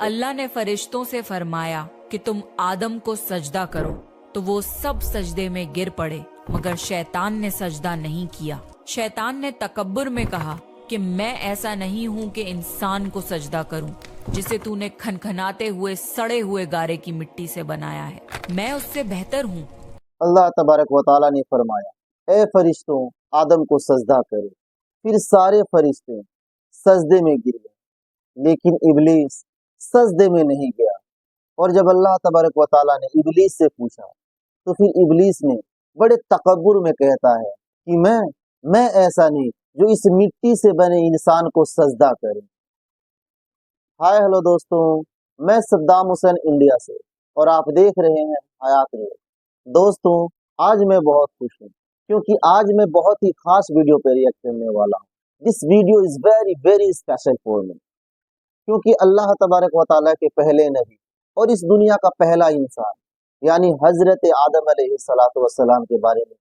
अल्लाह ने फरिश्तों से फरमाया कि तुम आदम को सजदा करो, तो वो सब सजदे में गिर पड़े, मगर शैतान ने सजदा नहीं किया। शैतान ने तकब्बुर में कहा कि मैं ऐसा नहीं हूँ कि इंसान को सजदा करूँ जिसे तूने खनखनाते हुए सड़े हुए गारे की मिट्टी से बनाया है, मैं उससे बेहतर हूँ। अल्लाह तबारक व तआला ने फरमाया, ए फरिश्तों आदम को सजदा करो। फिर सारे फरिश्ते सजदे में गिर गए, लेकिन इबलीस सजदे में नहीं गया। और जब अल्लाह तबारक व तआला ने इबलीस से पूछा तो फिर इबलीस ने बड़े तकब्बुर में कहता है कि मैं ऐसा नहीं जो इस मिट्टी से बने इंसान को सजदा करे। हाय हेलो दोस्तों, मैं सद्दाम हुसैन इंडिया से और आप देख रहे हैं हयात न्यूज़। दोस्तों आज मैं बहुत खुश हूँ क्योंकि आज मैं बहुत ही खास वीडियो पे रिएक्ट करने वाला हूँ। This video is very very special for me, क्योंकि अल्लाह तबारक व तआला के पहले नबी और इस दुनिया का पहला इंसान यानी हजरत आदम अलैहिस्सलातु वस्सलाम के बारे में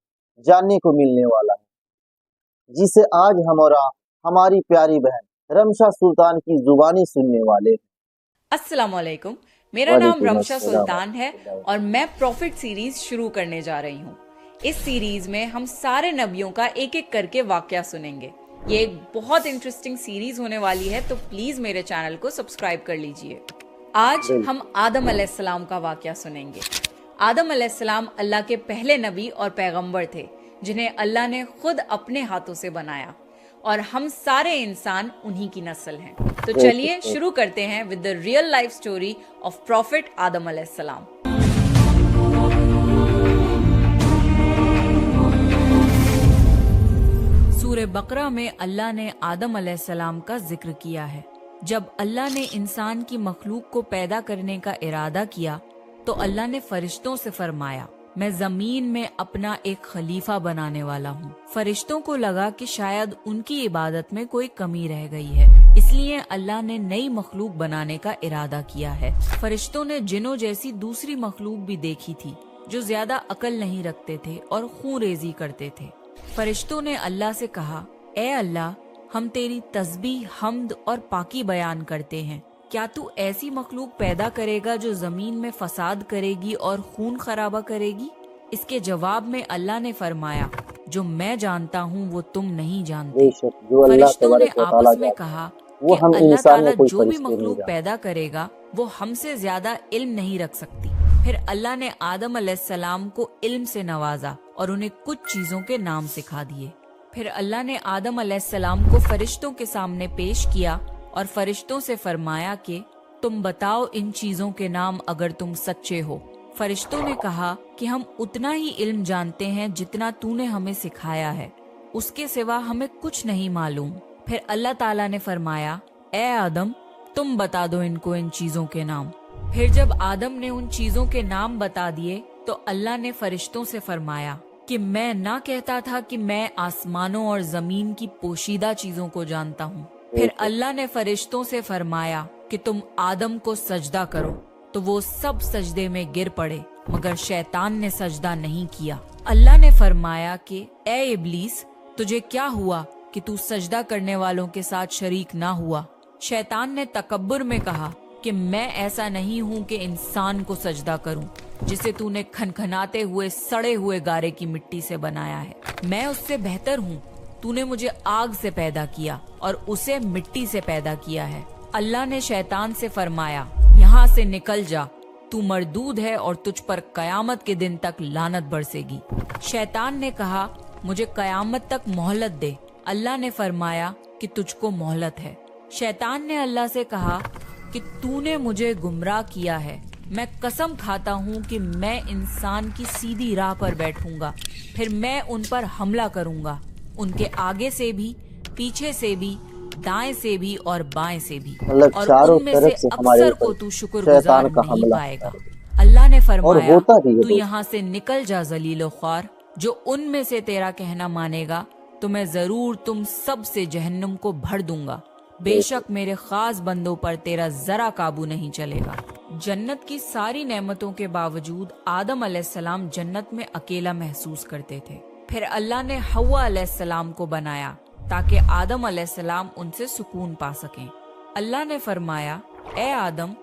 जानने को मिलने वाला है, जिसे आज हम और आप हमारी प्यारी बहन रमशा सुल्तान की जुबानी सुनने वाले हैं। अस्सलाम वालेकुम, मेरा नाम रमशा सुल्तान है और मैं प्रॉफिट सीरीज शुरू करने जा रही हूँ। इस सीरीज में हम सारे नबियों का एक एक करके वाकया सुनेंगे। ये एक बहुत इंटरेस्टिंग सीरीज होने वाली है, तो प्लीज मेरे चैनल को सब्सक्राइब कर लीजिए। आज हम आदम अलैहिस्सलाम का वाकया सुनेंगे। आदम अलैहिस्सलाम अल्लाह के पहले नबी और पैगंबर थे, जिन्हें अल्लाह ने खुद अपने हाथों से बनाया, और हम सारे इंसान उन्हीं की नस्ल हैं। तो चलिए शुरू करते हैं with the real life story of prophet Adam अलैहिस्सलाम। सूरह बकरा में अल्लाह ने आदम अलैहिस्सलाम का जिक्र किया है। जब अल्लाह ने इंसान की मखलूक को पैदा करने का इरादा किया तो अल्लाह ने फरिश्तों से फरमाया, मैं जमीन में अपना एक खलीफा बनाने वाला हूँ। फरिश्तों को लगा कि शायद उनकी इबादत में कोई कमी रह गई है, इसलिए अल्लाह ने नई मखलूक बनाने का इरादा किया है। फरिश्तों ने जिन्नों जैसी दूसरी मखलूक भी देखी थी जो ज्यादा अकल नहीं रखते थे और खून रेजी करते थे। फरिश्तों ने अल्लाह से कहा, ए अल्लाह, हम तेरी तस्बीह, हम्द और पाकी बयान करते हैं। क्या तू ऐसी मखलूक पैदा करेगा जो जमीन में फसाद करेगी और खून खराबा करेगी? इसके जवाब में अल्लाह ने फरमाया, जो मैं जानता हूँ वो तुम नहीं जानते। फरिश्तों ने आपस में कहा कि अल्लाह ताला जो भी मखलूक पैदा करेगा वो हमसे ज्यादा इल्म नहीं रख सकती। फिर अल्लाह ने आदम अलैहिस्सलाम को इल्म से नवाजा और उन्हें कुछ चीजों के नाम सिखा दिए। फिर अल्लाह ने आदम अलैहिस्सलाम को फरिश्तों के सामने पेश किया और फरिश्तों से फरमाया कि तुम बताओ इन चीजों के नाम अगर तुम सच्चे हो। फरिश्तों ने कहा कि हम उतना ही इल्म जानते हैं जितना तूने हमें सिखाया है, उसके सिवा हमें कुछ नहीं मालूम। फिर अल्लाह ताला ने फरमाया, ए आदम, तुम बता दो इनको इन चीजों के नाम। फिर जब आदम ने उन चीजों के नाम बता दिए तो अल्लाह ने फरिश्तों से फरमाया कि मैं ना कहता था कि मैं आसमानों और जमीन की पोशीदा चीजों को जानता हूँ। फिर अल्लाह ने फरिश्तों से फरमाया कि तुम आदम को सजदा करो, तो वो सब सजदे में गिर पड़े, मगर शैतान ने सजदा नहीं किया। अल्लाह ने फरमाया कि ए इब्लीस, तुझे क्या हुआ कि तू सजदा करने वालों के साथ शरीक ना हुआ? शैतान ने तकब्बुर में कहा कि मैं ऐसा नहीं हूँ कि इंसान को सजदा करूँ जिसे तूने खनखनाते हुए सड़े हुए गारे की मिट्टी से बनाया है, मैं उससे बेहतर हूँ। तूने मुझे आग से पैदा किया और उसे मिट्टी से पैदा किया है। अल्लाह ने शैतान से फरमाया, यहाँ से निकल जा, तू मरदूद है और तुझ पर कयामत के दिन तक लानत बरसेगी। शैतान ने कहा, मुझे कयामत तक मोहलत दे। अल्लाह ने फरमाया कि तुझको मोहलत है। शैतान ने अल्लाह से कहा कि तूने मुझे गुमराह किया है, मैं कसम खाता हूँ कि मैं इंसान की सीधी राह पर बैठूंगा, फिर मैं उन पर हमला करूंगा, उनके आगे से भी, पीछे से भी, दाएं से भी और बाएं से भी, और उनमें से अक्सर को तू शुक्रगुजार नहीं पाएगा। अल्लाह ने फरमाया, तू यहाँ से निकल जा जलीलो ख्वार, जो उनमें से तेरा कहना मानेगा तो मैं जरूर तुम सब से जहन्नुम को भर दूंगा। बेशक मेरे खास बंदों पर तेरा जरा काबू नहीं चलेगा। जन्नत की सारी नेमतों के बावजूद आदम अलैहिस्सलाम जन्नत में अकेला महसूस करते थे। फिर अल्लाह ने हव्वा अलैहिस्सलाम को बनाया ताकि आदम अलैहिस्सलाम उनसे सुकून पा सकें। अल्लाह ने फरमाया, ए आदम,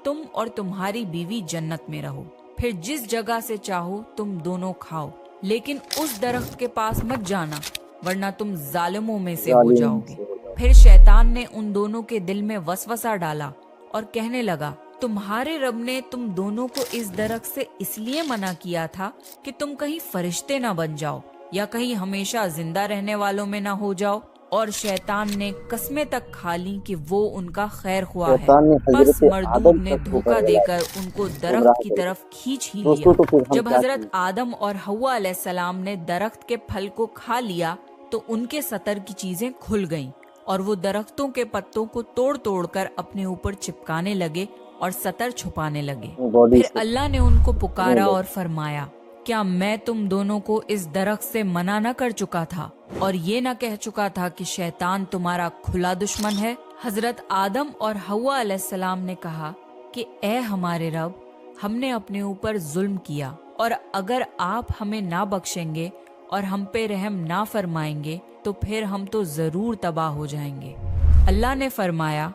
तुम और तुम्हारी बीवी जन्नत में रहो, फिर जिस जगह से चाहो तुम दोनों खाओ, लेकिन उस दरख्त के पास मत जाना वरना तुम जालिमों में से हो जाओगे। फिर शैतान ने उन दोनों के दिल में वसवसा डाला और कहने लगा, तुम्हारे रब ने तुम दोनों को इस दरख्त से इसलिए मना किया था कि तुम कहीं फरिश्ते ना बन जाओ या कहीं हमेशा जिंदा रहने वालों में ना हो जाओ। और शैतान ने कस्में तक खा ली कि वो उनका खैर ख्वाह है। शैतान ने बस हजरत मर्दूद आदम ने तक को धोखा बरगलाया, देकर उनको दरख्त गुमराह की कर दिया। तरफ खींच ही दोस्तों, लिया। तो फिर हम जब क्या हजरत किए? आदम और हव्वा अलैहिस्सलाम ने दरख्त के फल को खा लिया तो उनके सतर की चीजें खुल गईं और वो दरख्तों के पत्तों को तोड़ तोड़ कर अपने ऊपर चिपकाने लगे और सतर छुपाने लगे। बॉडी फिर से अल्लाह ने उनको पुकारा नहीं और फरमाया, क्या मैं तुम दोनों को इस दरख्त से मना न कर चुका था और ये न कह चुका था कि शैतान तुम्हारा खुला दुश्मन है? हजरत आदम और हव्वा अलैहिस्सलाम ने कहा कि ए हमारे रब, हमने अपने ऊपर जुल्म किया और अगर आप हमें ना बख्शेंगे और हम पे रहम ना फरमाएंगे तो फिर हम तो जरूर तबाह हो जाएंगे। अल्लाह ने फरमाया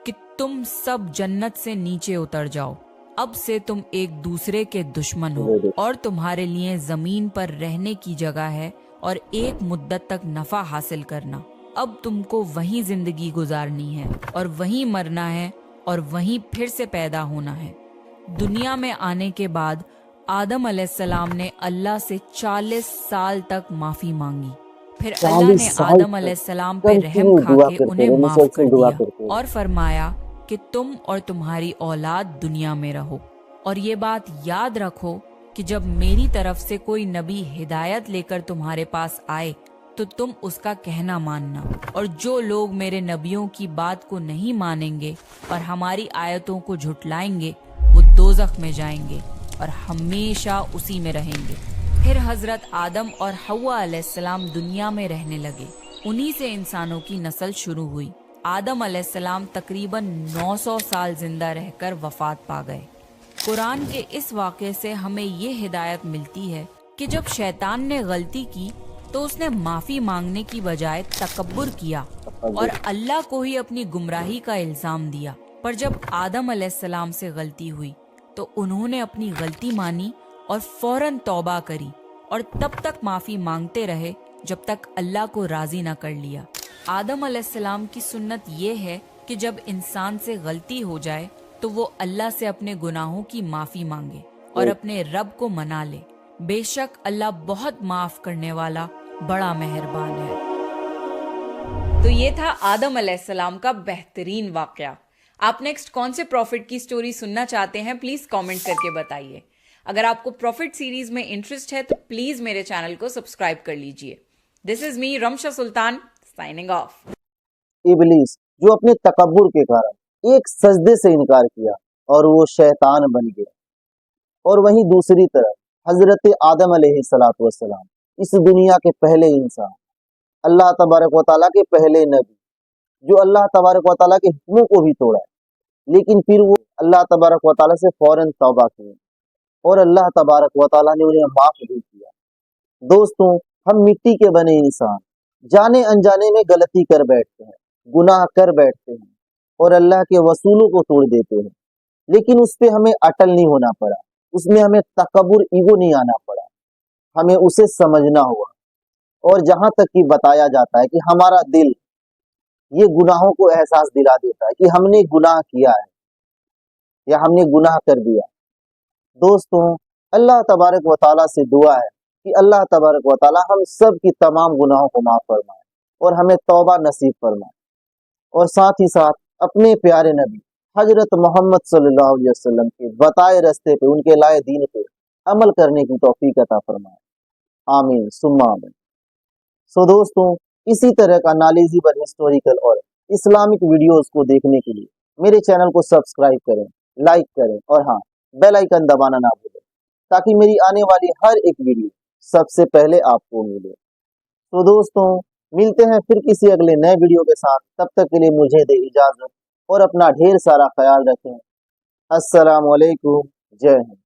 कि तुम सब जन्नत से नीचे उतर जाओ, अब से तुम एक दूसरे के दुश्मन हो और तुम्हारे लिए जमीन पर रहने की जगह है और एक मुद्दत तक नफा हासिल करना। अब तुमको वहीं जिंदगी गुजारनी है और वहीं मरना है और वहीं फिर से पैदा होना है। दुनिया में आने के बाद आदम अलैहिस्सलाम ने अल्लाह से 40 साल तक माफी मांगी। फिर अल्लाह 40 ने साल आदम तक अलैहिस्सलाम पे रहम कंटिन्यू खा दुआ के करते उन्हें रहे, माफ मुसलसल कर दुआ दिया करते रहे। और फरमाया कि तुम और तुम्हारी औलाद दुनिया में रहो। और ये बात याद रखो कि जब मेरी तरफ से कोई नबी हिदायत लेकर तुम्हारे पास आए तो तुम उसका कहना मानना, और जो लोग मेरे नबियों की बात को नहीं मानेंगे और हमारी आयतों को झुटलाएंगे वो दोज़ख में जाएंगे और हमेशा उसी में रहेंगे। फिर हजरत आदम और हव्वा अलैहिस्सलाम दुनिया में रहने लगे। उन्हीं से इंसानों की नस्ल शुरू हुई। आदम अलैहिस्सलाम तकरीबन 900 साल जिंदा रहकर वफात पा गए। कुरान के इस वाक़े से हमें ये हिदायत मिलती है कि जब शैतान ने गलती की तो उसने माफी मांगने की बजाय तकब्बुर किया और अल्लाह को ही अपनी गुमराही का इल्जाम दिया। पर जब आदम अलैहिस्सलाम से गलती हुई तो उन्होंने अपनी गलती मानी और फौरन तौबा करी और तब तक माफी मांगते रहे जब तक अल्लाह को राजी न कर लिया। आदम अलैहिस्सलाम की सुन्नत ये है कि जब इंसान से गलती हो जाए तो वो अल्लाह से अपने गुनाहों की माफी मांगे और अपने रब को मना ले। बेशक अल्लाह बहुत माफ करने वाला बड़ा मेहरबान है। तो ये था आदम अलैहिस्सलाम का बेहतरीन वाकया। आप नेक्स्ट कौन से प्रॉफिट की स्टोरी सुनना चाहते हैं, प्लीज कमेंट करके बताइए। अगर आपको प्रॉफिट सीरीज में इंटरेस्ट है तो प्लीज मेरे चैनल को सब्सक्राइब कर लीजिए। This is me Ramsha Sultan signing off. इबलीस जो अपने तकब्बुर के कारण एक सजदे से इनकार किया और वो शैतान बन गया, और वहीं दूसरी तरफ हजरत आदम अलैहिस्सलातु वस्सलाम, इस दुनिया के पहले इंसान, अल्लाह तबारक व तआला के पहले नबी, जो अल्लाह तबारक व तआला के हुक्मों को भी तोड़ा, लेकिन फिर वो अल्लाह तबारक व तआला से फौरन तौबा की और अल्लाह तबारक व तआला ने उन्हें माफ भी किया। दोस्तों, हम मिट्टी के बने इंसान जाने अनजाने में गलती कर बैठते हैं, गुनाह कर बैठते हैं और अल्लाह के वसूलों को तोड़ देते हैं, लेकिन उस पे हमें अटल नहीं होना पड़ा, उसमें हमें तकब्बुर ईगो नहीं आना पड़ा, हमें उसे समझना हुआ। और जहां तक कि बताया जाता है कि हमारा दिल ये गुनाहों को एहसास दिला देता है कि हमने गुनाह किया है या हमने गुनाह कर दिया। दोस्तों, अल्लाह तबारक व तआला से दुआ है कि अल्लाह तबारक व तआला हम सब की तमाम गुनाहों को माफ फरमाए और हमें तौबा नसीब फरमाए, और साथ ही साथ अपने प्यारे नबी हजरत मोहम्मद सल्लल्लाहु अलैहि वसल्लम के बताए रास्ते पे, उनके लाए दीन पे अमल करने की तौफीक अता फरमाए। आमीन सुम्मा आमीन। सो दोस्तों, इसी तरह का नॉलेजेबल, हिस्टोरिकल और इस्लामिक वीडियोस को देखने के लिए मेरे चैनल को सब्सक्राइब करें, लाइक करें और हाँ, बेल आइकन दबाना ना भूलें ताकि मेरी आने वाली हर एक वीडियो सबसे पहले आपको मिले। तो दोस्तों, मिलते हैं फिर किसी अगले नए वीडियो के साथ। तब तक के लिए मुझे दे इजाजत और अपना ढेर सारा ख्याल रखें। अस्सलाम वालेकुम, जय हिंद।